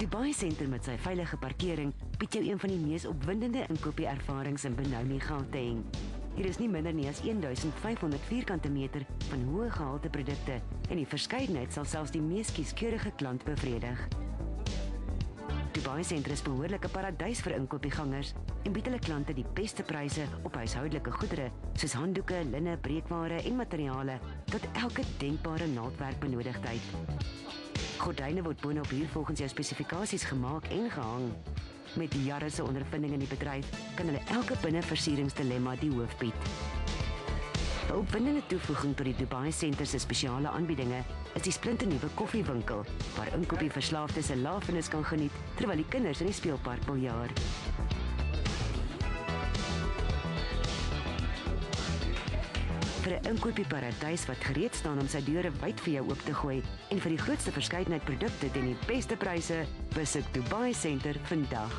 Dubai Center met sy veilige parkering bied jou een van die mees opwindende inkopieervarings in Benoni, Gauteng. Hier is nie minder nie as 1500 vierkante meter van hoë gehalte produkte en die verskeidenheid sal selfs die mees kieskeurige klant bevredig. Dubai Center is behoorlike paradys vir inkopiegangers en bied hulle klante die beste pryse op huishoudelike goedere soos handdoeke, linne, breekware en materiale tot elke denkbare naaldwerkbenodigdheid. Gordyne word boonop hier volgens jou spesifikasies gemaak en gehang. Met jare se ondervinding in die bedryf kan hulle elke binneversieringsdilemma die hoof bied. 'n Opwindende toevoeging tot die Dubai Center se spesiale aanbiedinge is die splinternuwe koffiewinkel waar inkopieverslaafdes 'n lafenis kan geniet terwyl die kinders in die speelpark biljaar. Vir 'n inkopieparadys wat gereed staan om sy deure wyd vir jou oop te gooi en vir die grootste verskeidenheid produkte teen die beste pryse, besoek Dubai Center vandag.